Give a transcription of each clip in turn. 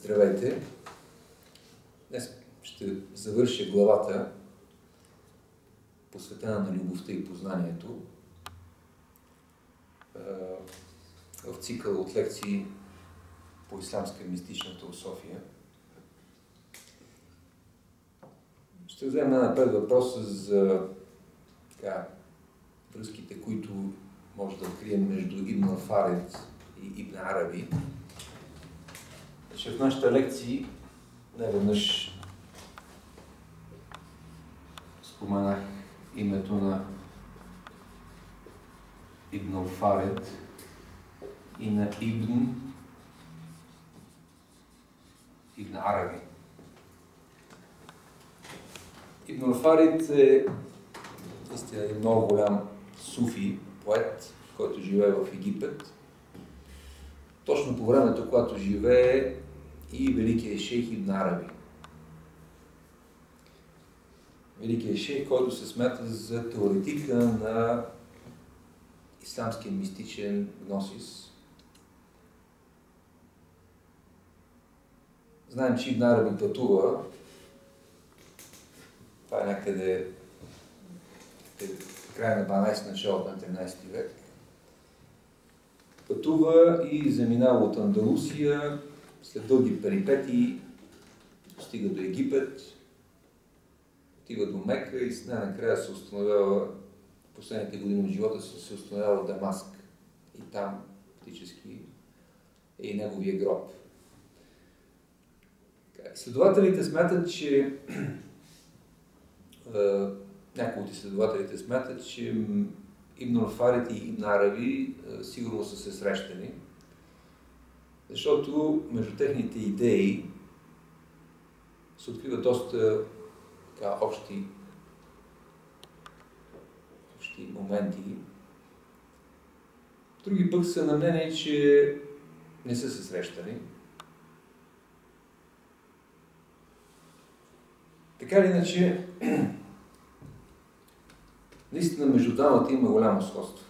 Здравейте! Днес ще завърша главата, посветена на любовта и познанието, в цикъл от лекции по ислямска мистична теософия. Ще вземем напред въпроса за връзките, които може да открием между Ибн ал-Фарид и Ибн Араби. В нашите лекции неведнъж споменах името на Ибн ал-Фарид и на Ибн Араби. Ибн ал-Фарид е наистина много голям суфи, поет, който живее в Египет. Точно по времето, когато живее и великият шейх Ибн Араби. Великият шейх, който се смята за теоретика на исламския мистичен гносис. Знаем, че Ибн Араби пътува. Това е някъде в края на 12, началото на 13 век. Пътува и заминава от Андалусия, след дълги перипетии стига до Египет, отива до Мека и накрая се установява, последните години от живота се установява в Дамаск. И там фактически е и неговия гроб. Изследователите смятат, че някои от изследователите смятат, че Ибн ал-Фарид и Ибн Араби сигурно са се срещали, защото между техните идеи се откриват доста общи моменти. Други пък са на мнение, че не са се срещали. Така или иначе, наистина между двамата има голямо сходство.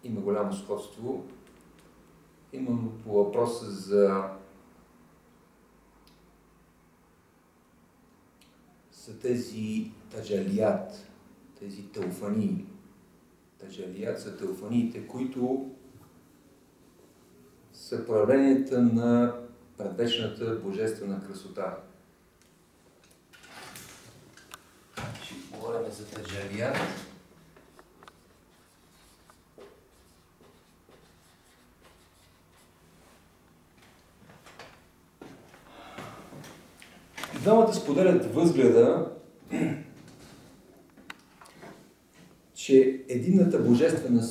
Има голямо сходство. Имам по въпроса за тези таджалият, тези теофании. Таджалият са теофаниите, които са проявленията на предвечната божествена красота. Ще говорим за таджалият. Двамата споделят възгледа, че единната божествена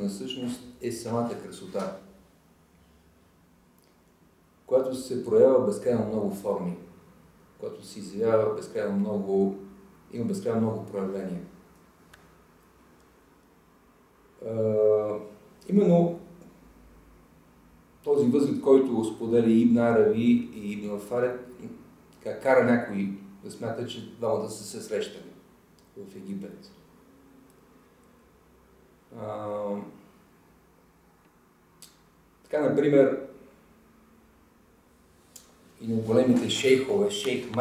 същност е самата красота, която се проявява безкрайно много форми, която се изявява безкрайно много, има безкрайно много проявления. Именно този възглед, който споделя Ибн Араби и Ибн ал-Фарид, кара някой да смята, че двамата са се срещали в Египет. Така, например, и на големите шейхове, шейх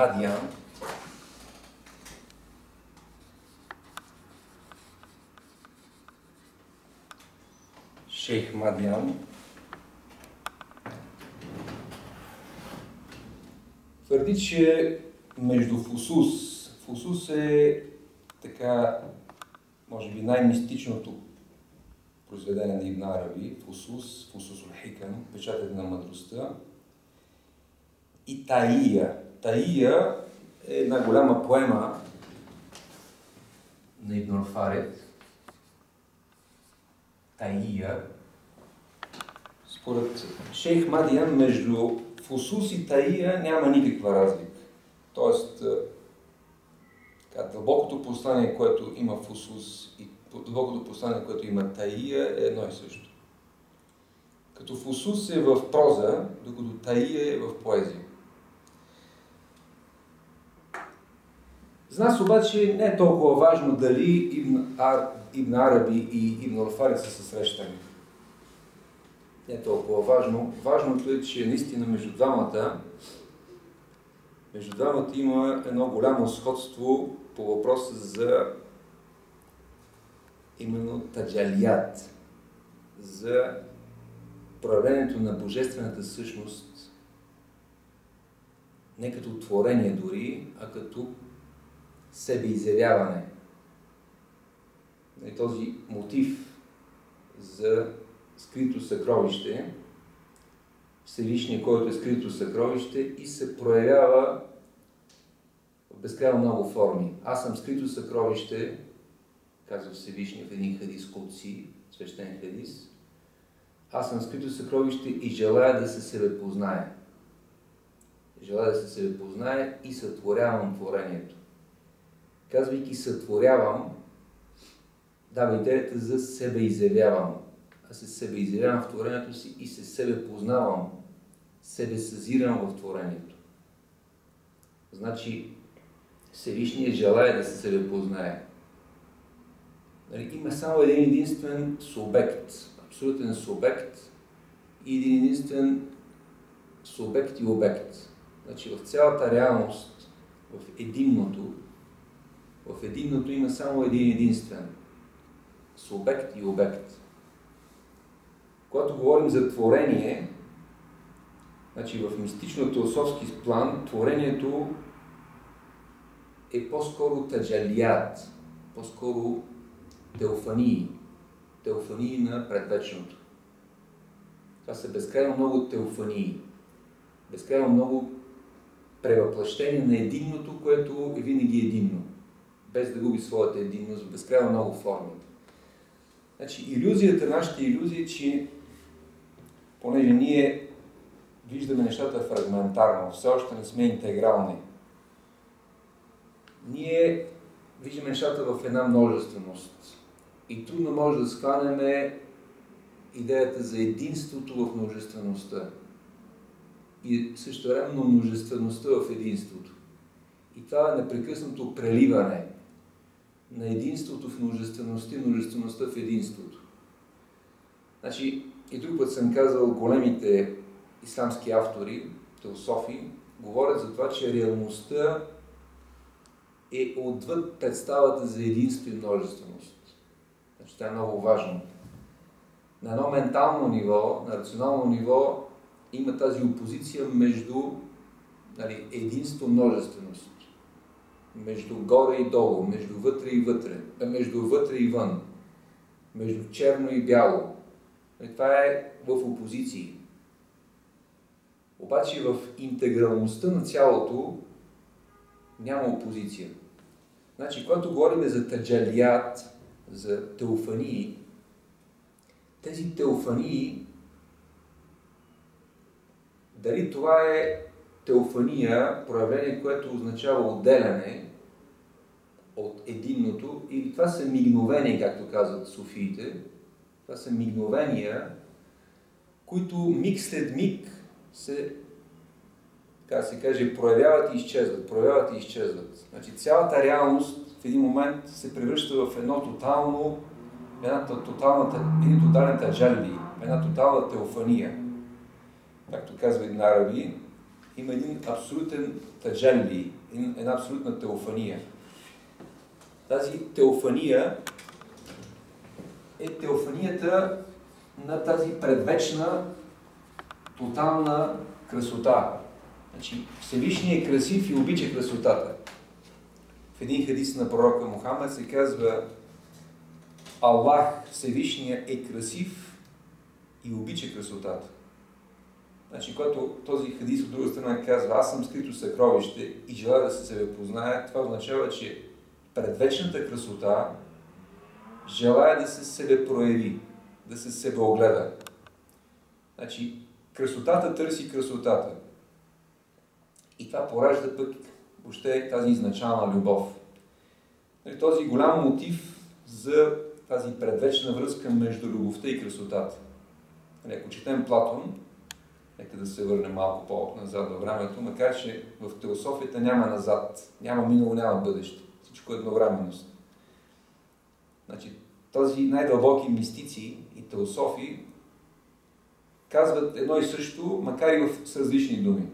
Мадиян, твърди, че между Фусус е така, може би най-мистичното произведение на Ибн Араби, Фусус ал-Хикам, печатът на мъдростта, и Таия. Таия е една голяма поема на Ибн ал-Фарид. Таия. Според шейх Мадиян, между Фусус и Таия няма никаква разлика. Тоест, дълбокото послание, което има Фусус и дълбокото послание, което има Таия, е едно и също. Като Фусус е в проза, докато Таия е в поезия. За нас обаче не е толкова важно дали Ибн Араби и Ибн ал-Фарид са се срещали. не е толкова важно. Важното е, че наистина между двамата има едно голямо сходство по въпроса за именно таджалият, за проявлението на божествената същност, не като творение дори, а като себеизявяване. И този мотив за скрито съкровище, Всевишния, който е скрито съкровище и се проявява в безкрайно много форми. Аз съм скрито съкровище, казва Всевишния в един хадис Кудси, свещен хадис. Аз съм скрито съкровище и желая да се себе познае. Желая да се себе познае и сътворявам творението. Казвайки сътворявам, дава идеята за себе изявявам. Аз се себе изявявам в творението си и се себе познавам, себе съзирам в творението. Значи, Всевишният желая да се себе познае. Има само един единствен субект, абсолютен субект и един единствен субект и обект. Значи в цялата реалност, в единното има само един единствен субект и обект. Когато говорим за творение, значи в мистично-теософски план, творението е по-скоро таджалият, по-скоро теофании на предвечното. Това са безкрайно много теофании, безкрайно много превъплъщение на единното, което е винаги единно, без да губи своята единност, безкрайно много форми. Значи, нашата илюзия е, че понеже ние виждаме нещата фрагментарно, все още не сме интегрални, ние виждаме нещата в една множественост. И трудно може да схванем идеята за единството в множествеността. И също времено множествеността в единството. И това е непрекъснато преливане на единството в множествеността и множествеността в единството. Значи, и друг път съм казал, големите исламски автори, теософи, говорят за това, че реалността е отвъд представата за единство и множественост. Значи, това е много важно. На едно ментално ниво, на рационално ниво, има тази опозиция между единство и множественост. Между горе и долу, между вътре и вътре, между вътре и вън, между черно и бяло. И това е в опозиции. Обаче в интегралността на цялото няма опозиция. Значи, когато говорим за таджалият, за теофании, тези теофании, дали това е теофания, проявление, което означава отделяне от единното, или това са мигновения, както казват суфиите, това са мигновения, които миг след миг се, така се каже, проявяват и изчезват. Значи цялата реалност в един момент се превръща в един тотален таджалли, една тотална теофания. Както казва Ибн Араби, има един абсолютен таджалли, една абсолютна теофания. Тази теофания е теофанията на тази предвечна тотална красота. Значи, Всевишният е красив и обича красотата. В един хадис на пророка Мухамед се казва: Аллах, Всевишният е красив и обича красотата. Значи, когато този хадис от друга страна казва: аз съм скрито съкровище и желая да се себе познае, това означава, че предвечната красота желая да се себе прояви, да се себе огледа. Значи, красотата търси красотата. И това поражда пък въобще тази изначална любов. Този голям мотив за тази предвечна връзка между любовта и красотата. Ако четем Платон, нека да се върнем малко по-назад във времето, макар че в теософията няма назад, няма минало, няма бъдеще. Всичко е едновременност. Значи, този най-дълбоки мистици и теософи казват едно и също, макар и с различни думи.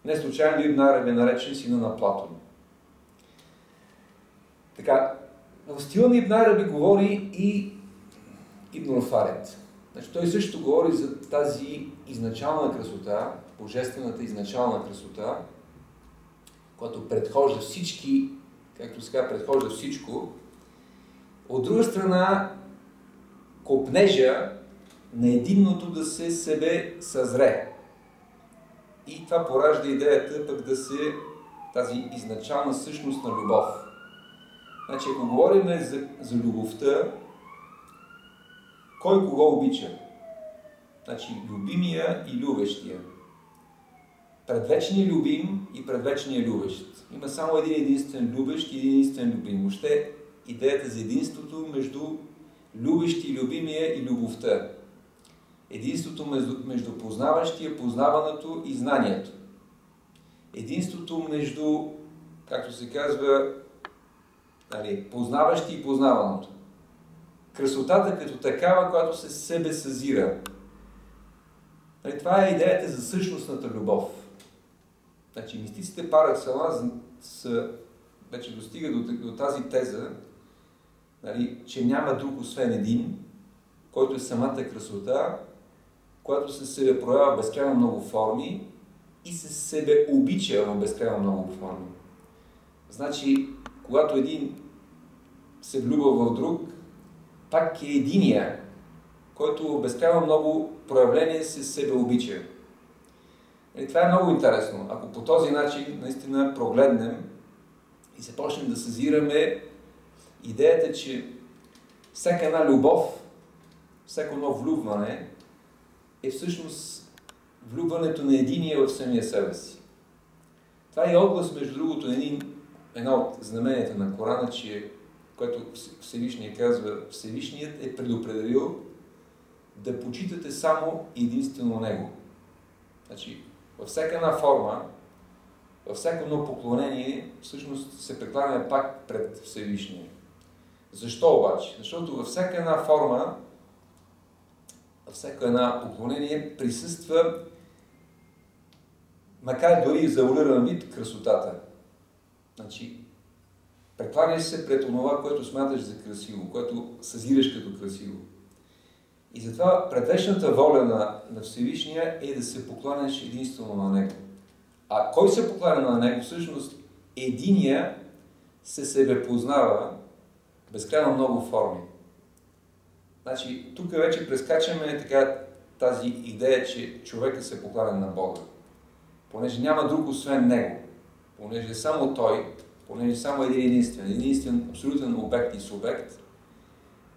Не случайно Ибн Араби е наречен сина на Платон. Така, в стила на Ибн Араби говори и Ибн Фаред. Значи, той също говори за тази изначална красота, божествената изначална красота, която предхожда всички, както сега предхожда всичко. От друга страна, копнежа на единното да се себе съзре. И това поражда идеята пък да се тази изначална същност на любов. Значи, ако говорим за любовта, кой кого обича? Значи, любимия и любещия. Предвечният любим и предвечният любещ. Има само един единствен любещ и един единствен любим. Въобще идеята за единството между любещи и любимия и любовта. Единството между познаващия, познаването и знанието. Единството между, както се казва, познаващи и познаваното. Красотата като такава, която се себе съзира. Това е идеята за същностната любов. Значи, мистиците пар екселанс вече достигат до тази теза, че няма друг освен един, който е самата красота, която се себе проявява безкрайно много форми и се себе обича в безкрайно много форми. Значи, когато един се влюбва в друг, пак е единия, който безкрайно много проявление се себе обича. И това е много интересно. Ако по този начин наистина прогледнем и се почнем да съзираме идеята, че всяка една любов, всяко едно влюбване е всъщност влюбването на единия в самия себе си. Това е отглас, между другото, една от знаменията на Корана, което Всевишният казва, Всевишният е предопределил да почитате само единствено Него. Значи, във всяка една форма, във всяко едно поклонение, всъщност се прекланяме пак пред Всевишния. Защо обаче? Защото във всяка една форма, във всяко една поклонение присъства, макар дори и завуалиран вид, красотата. Значи, прекланяш се пред онова, което смяташ за красиво, което съзираш като красиво. И затова предвечната воля на Всевишния е да се покланяш единствено на Него. А кой се покланя на Него? Всъщност, единия се себе познава безкрайно много форми. Значи, тук вече прескачаме така тази идея, че човекът се покланя на Бога. Понеже няма друг освен Него. Понеже е само Той, понеже е само единствен, абсолютен обект и субект,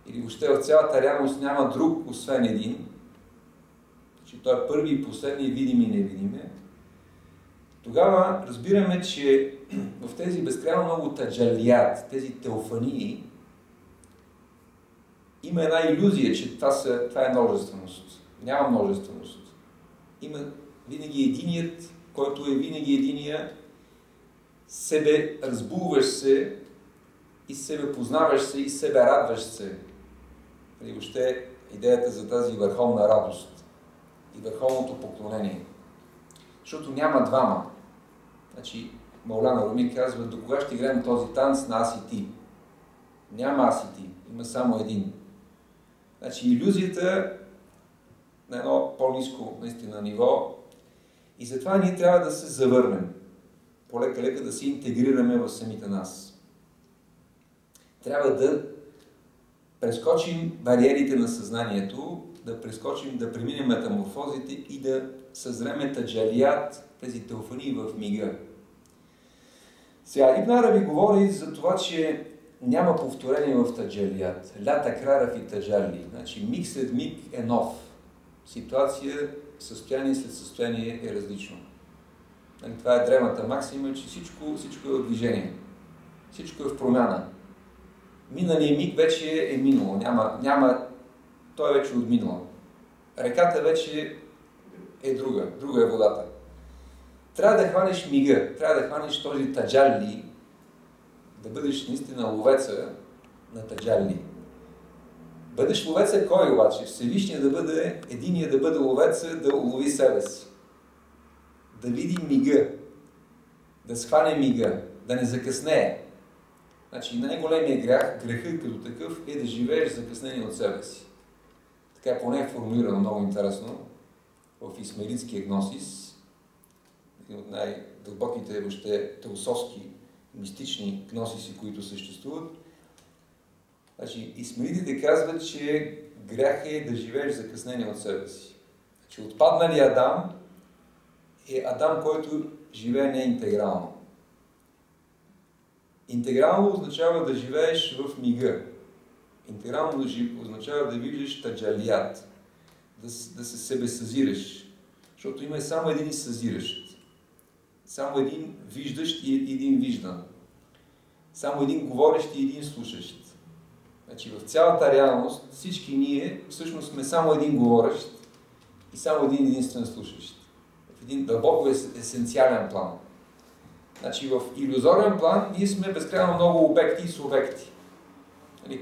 или въобще в цялата реалност няма друг освен един, че той е първи и последни, видими и невидими, тогава разбираме, че в тези безкрайно много таджалият, тези теофании, има една илюзия, че това е множественост. Няма множественост. Има винаги единият, който е винаги единия, себе разбулваш се и себе познаваш се и себе радваш се. И въобще идеята за тази върховна радост и върховното поклонение. Защото няма двама. Значи, Мауляна Руми казва, до кога ще играем този танц на аз и ти? Няма аз и ти, има само един. Значи, илюзията на едно по-ниско наистина ниво и затова ние трябва да се завърнем. Полека-лека да се интегрираме в самите нас. Трябва да прескочим бариерите на съзнанието, да преминем метаморфозите и да съзреме таджалият, тези теофании в мига. Сега Ибн Араби говори за това, че няма повторение в таджалият. Ля такрара фи таджали. Значи миг след миг е нов. Ситуация, състояние след състояние е различно. Това е древната максима, че всичко е в движение. Всичко е в промяна. Миналият миг вече е минало. Той е вече отминало. Реката вече е друга е водата. Трябва да хванеш мига, трябва да хванеш този таджали, да бъдеш наистина ловеца на таджали. Бъдеш ловец е кой обаче? Всевишният да бъде, единият да бъде ловец, да улови себе си. Да види мига, да схване мига, да не закъснее. Значи най-големият грях, грехът като такъв е да живееш закъснение от себе си. Така поне е формулирано много интересно в Исмаилитския гносис, един от най-дълбоките въобще теософски, мистични гносиси, които съществуват. Значи, исмаилитите казват, че грях е да живееш закъснение от себе си. Значи, отпадналият Адам е Адам, който живее неинтегрално. Интегрално означава да живееш в мига. Интегрално означава да виждаш таджалият, да се себе съзираш. Защото има само един съзиращ. Само един виждащ и един виждан. Само един говорещ и един слушащ. Значи в цялата реалност всички ние всъщност сме само един говорещ и само един единствен слушащ. В един дълбоко есенциален план. Значи в илюзорен план ние сме безкрайно много обекти и субекти.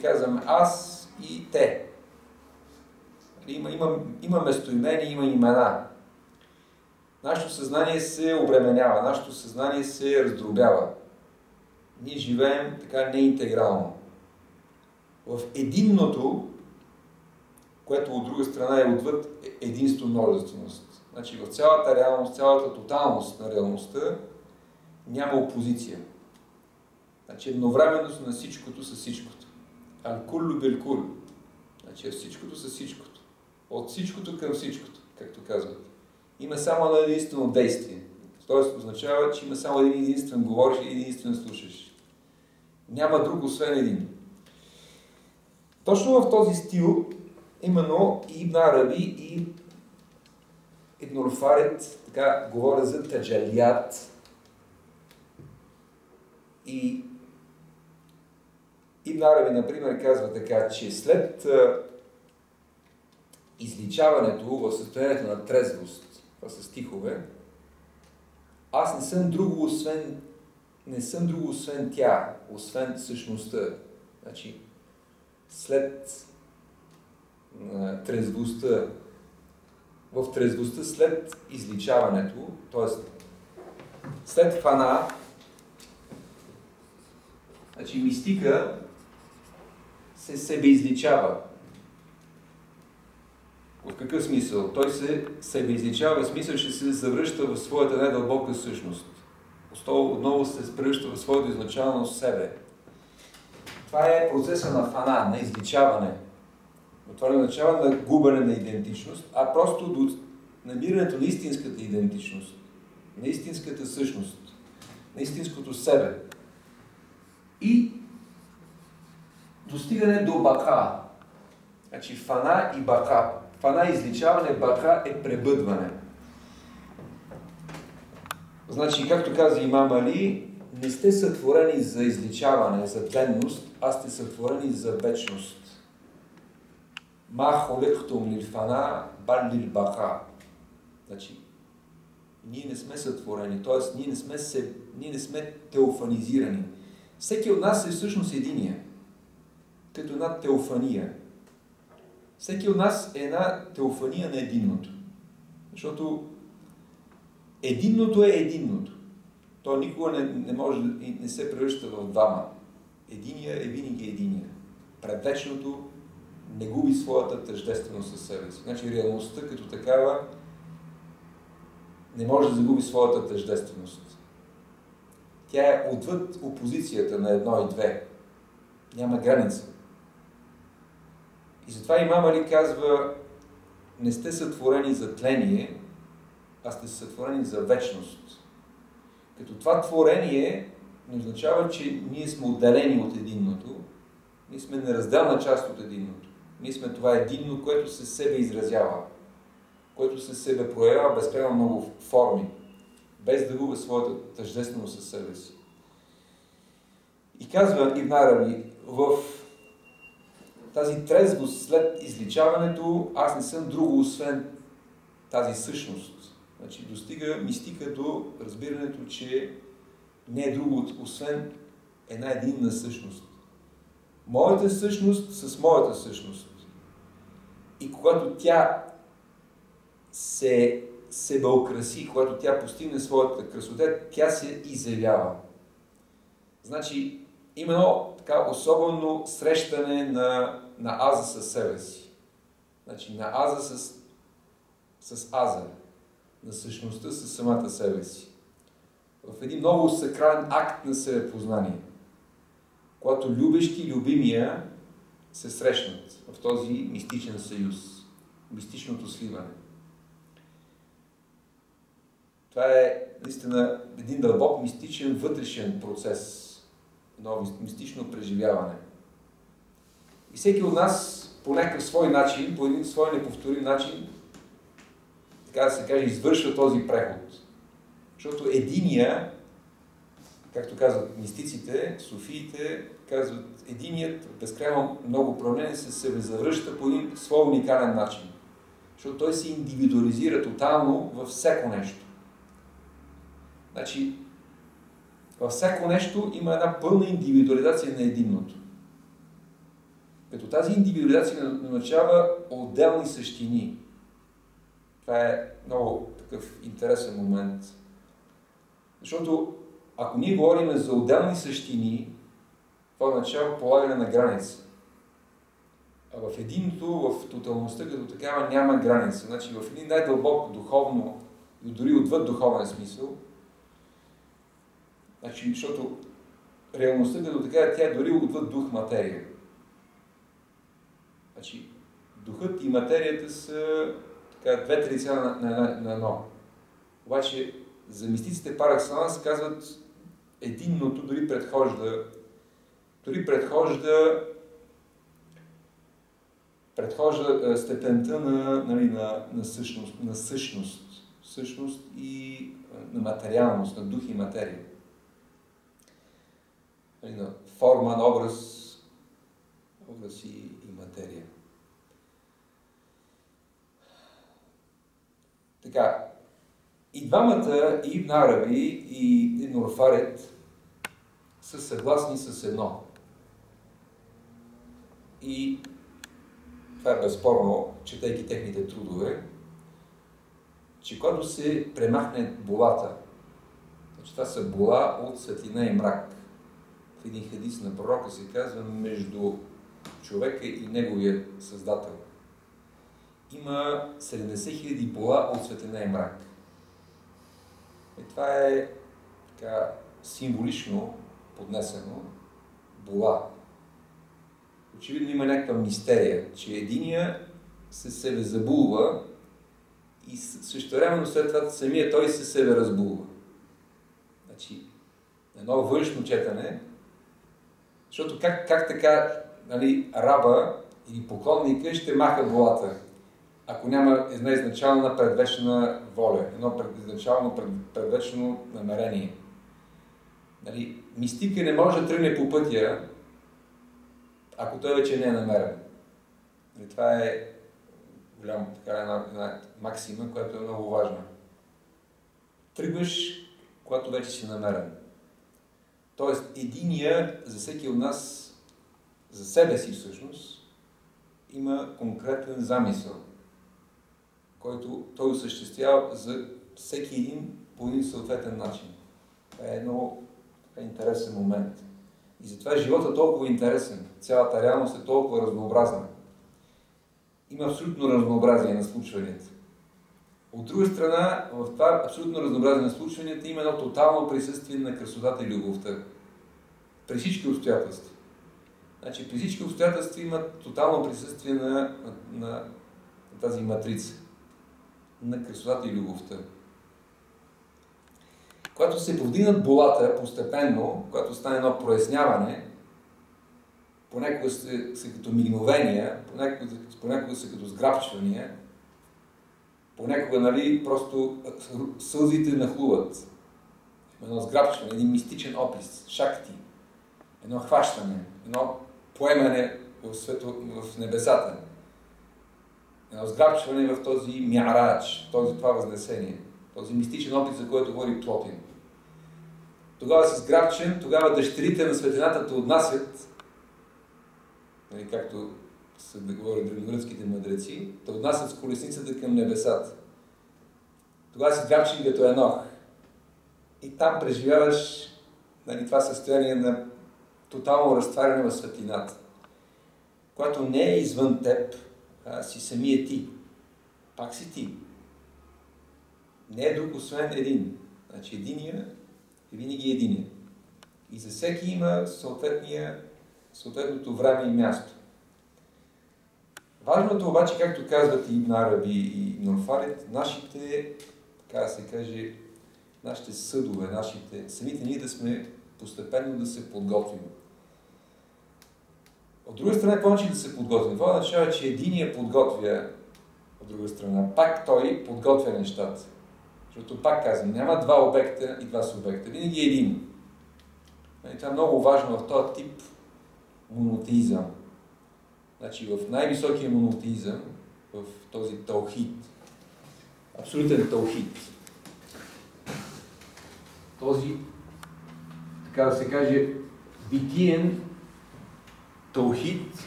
Казваме аз и те. Има местоимения, има имена. Нашето съзнание се обременява, нашето съзнание се раздробява. Ние живеем така неинтегрално. В единното, което от друга страна е отвъд единство множественост. Значи в цялата реалност, цялата тоталност на реалността няма опозиция. Значи едновременност на всичкото с всичкото. Ал-куллу бил-кул. Значи всичкото с всичкото. От всичкото към всичкото, както казват. Има само едно единствено действие. Тоест означава, че има само един единствен говорещ и един единствен слушащ. Няма друг освен един. Точно в този стил, именно и Ибн Араби и Ибн Руфарет, така говоря за таджалият. И Ибн Араби, например, казва така, че след изличаването в състоянието на трезвост, това са стихове, аз не съм друго освен тя, освен същността. Значи, след трезвостта, в трезвостта след изличаването, т.е. след фана, значи мистика се себеизличава. В какъв смисъл? Той се себеизличава в смисъл, че се завръща в своята най-дълбока същност. Отново се превръща в своето изначално себе. Това е процеса на фана, на изличаване. Но това не означава на губене на идентичност, а просто до намирането на истинската идентичност, на истинската същност, на истинското себе. И достигане до бака. Значи фана и бака. Фана е изличаване, бака е пребъдване. Значи, както каза имам Али, не сте сътворени за изличаване, за тленност, а сте сътворени за вечност. Ма холектум лил фана, бал лил бака. Значи, ние не сме сътворени, т.е. ние не сме теофанизирани. Всеки от нас е всъщност единия, като една теофания. Всеки от нас е една теофания на единното. Защото единното е единното. То никога не може и не се превръща в двама. Единия е винаги единия. Предвечното не губи своята тъждественост със себе си. Значи реалността като такава не може да загуби своята тъждественост. Тя е отвъд опозицията на едно и две. Няма граница. И затова имам Али казва, не сте сътворени за тление, а сте сътворени за вечност. Като това творение не означава, че ние сме отделени от единното, ние сме неразделна част от единното. Ние сме това единно, което се себе изразява, което се себе проявява безкрайно много форми, без да губи своята тъждественост със себе си. И казва Ибн Араби, в тази трезвост след изличаването, аз не съм друго, освен тази същност. Значи достига мистика до разбирането, че не е друго, освен една единна същност. Моята същност с моята същност. и когато тя се себеокраси, когато тя постигне своята красота, тя се изявява. Значи, има едно така особено срещане на аза със себе си. Значи, на аза с аза, на същността със самата себе си. В един много сакрален акт на себепознание, когато любещи и любимия се срещнат в този мистичен съюз, мистичното сливане. Това е наистина един дълбок мистичен вътрешен процес, едно мистично преживяване. И всеки от нас по някакъв свой начин, по един свой неповторим начин, така да се каже, извършва този преход. Защото единия, както казват мистиците, суфиите, казват, единият безкрайно много проблеми се завръща по един свой уникален начин. Защото той се индивидуализира тотално във всяко нещо. Значи, във всяко нещо има една пълна индивидуализация на единното. Като тази индивидуализация назначава отделни същини. Това е много такъв интересен момент. Защото ако ние говорим за отделни същини, това означава полагане на граница. А в единното, в тоталността като такава няма граница. Значи в един най-дълбок духовно, и дори отвъд духовен смисъл, значи, защото реалността като такава, тя е дори отвъд дух-материя. Значи, духът и материята са така, двете лица на едно. Обаче, за мистиците пар екселанс казват, единното дори предхожда степента на същност и на материалност, на дух и материя. На форма, на образ и материя. Така, и двамата, и Ибн Араби, и Ибн Руфарет, са съгласни с едно. И това е безспорно, четейки техните трудове, че когато се премахне болата, значи това са бола от светлина и мрак. В един хадис на пророка се казва между човека и неговия създател. Има 70 000 бола от светлина и мрак. И това е така символично поднесено бола. Очевидно има някаква мистерия, че единия се себе забулва и същевременно след това самия той се себе разбулва. Значи, едно външно четене, защото как така, нали, раба или поклонника ще маха болата, ако няма една изначална предвечна воля, едно изначално предвечно намерение. Нали, мистика не може да тръгне по пътя, ако той вече не е намерен. Нали, това е голяма една максима, която е много важна. Тръгваш, когато вече си намерен. Тоест, единия за всеки от нас, за себе си всъщност, има конкретен замисъл, който той осъществява за всеки един по един съответен начин. Това е много интересен момент. И затова животът е толкова интересен. Цялата реалност е толкова разнообразна. Има абсолютно разнообразие на случванията. От друга страна, в това абсолютно разнообразие на случванията има едно тотално присъствие на красотата и любовта. При всички обстоятелства. Значи, при всички обстоятелства има тотално присъствие на тази матрица. На красотата и любовта. Когато се повдигнат болата постепенно, когато стане едно проясняване, понякога са като мигновения, понякога са като сграбчвания, понякога, нали, просто сълзите нахлуват. Едно сграбчване, един мистичен опис, шакти, едно хващане, едно поемане в небесата, едно сграбчване в този ми'рач, това възнесение, този мистичен опит, за който говори Плотин. Тогава си сграбчен, тогава дъщерите на светлината те отнасят, нали, както са да говорят древногръцките мъдреци, те отнасят с колесницата към небесата. Тогава си вярчен като Енох. И там преживяваш това състояние на тотално разтваряне в светлината, което не е извън теб, а си самия ти. Пак си ти. Не е друг освен един. Значи единия е винаги единия. И за всеки има съответното време и място. Важното обаче, както казват и Ибн Араби и Ибн Фарид, нашите, така да се каже, нашите съдове, самите ние да сме постепенно да се подготвим. От друга страна, какво значи да се подготвим? Това означава, че единия подготвя от друга страна. Пак той подготвя нещата. Защото пак казвам, няма два обекта и два субекта. Винаги е един. И това е много важно в този тип монотеизъм. Значи в най-високия монотеизъм, в този таухид, абсолютен таухид, този, така да се каже, битиен таухид,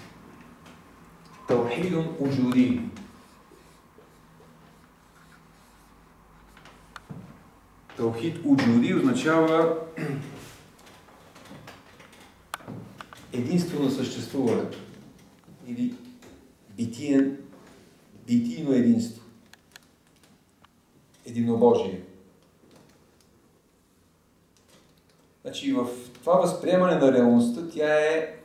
таухидун уджуди. Таухид уджуди означава единство на съществуването или битийно единство, единобожие. Значи в това възприемане на реалността тя е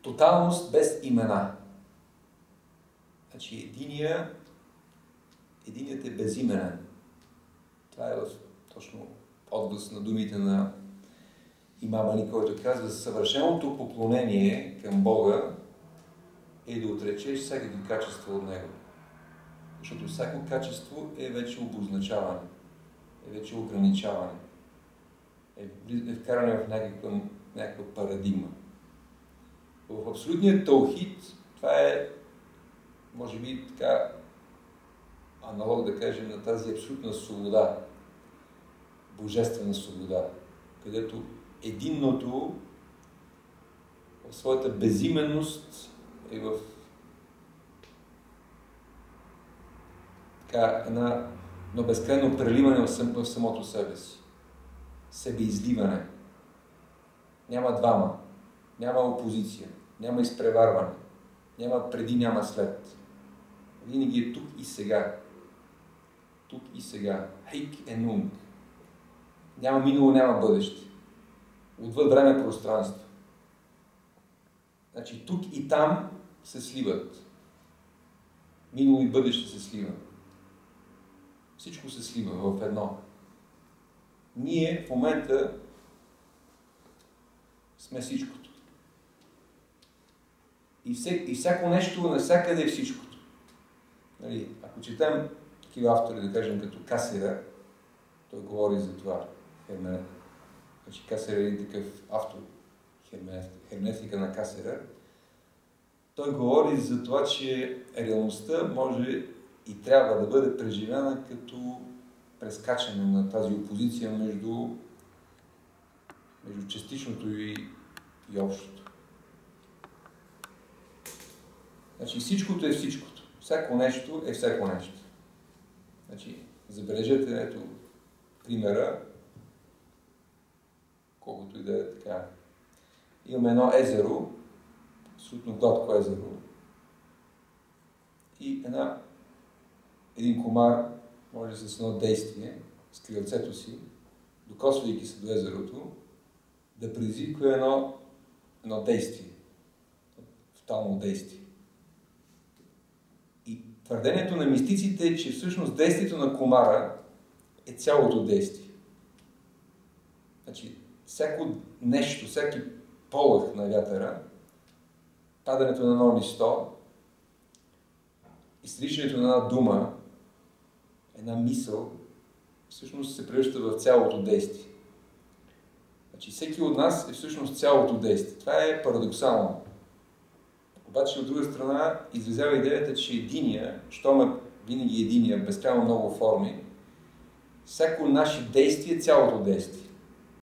тоталност без имена. Значи единият е безименен. Това е точно отглас на думите на Имам Али, който казва, съвършеното поклонение към Бога е да отречеш всякакви качества от Него. Защото всяко качество е вече обозначаване, е вече ограничаване, е вкаране в някаква парадигма. В абсолютният таухид това е, може би, така аналог да кажем на тази абсолютна свобода, божествена свобода, където единното в своята безименност е в така едно безкрайно преливане в самото себе си. Себеизливане. Няма двама. Няма опозиция. Няма изпреварване. Няма преди, няма след. Винаги е тук и сега. Тук и сега. Хейк е нунг. Няма минало, няма бъдеще. Отвъд време пространство. Значи тук и там се сливат. Минало и бъдеще се слива. Всичко се слива в едно. Ние в момента сме всичкото. И всяко нещо, навсякъде е всичкото. Нали, ако четем такива автори, да кажем като Касера, той говори за това. Значи Касер е един такъв автор, херменевтика на Касера. Той говори за това, че реалността може и трябва да бъде преживяна като прескачане на тази опозиция между частичното и общото. Значи всичкото е всичкото. Всяко нещо е всяко нещо. Значи, забележете, ето, примера, колкото и да е така. Имаме едно езеро, абсолютно гладко езеро, и един комар може с едно действие, с крилцето си, докосвайки се до езерото, да предизвиква едно действие, тотално действие. И твърдението на мистиците е, че всъщност действието на комара е цялото действие. Значи, всяко нещо, всеки полъх на вятъра, падането на едно листо, изричането на една дума, една мисъл, всъщност се превръща в цялото действие. Значи всеки от нас е всъщност цялото действие. Това е парадоксално. Обаче от друга страна изразява идеята, че единия, щом е винаги единия, безкрайно много форми, всяко наше действие е цялото действие.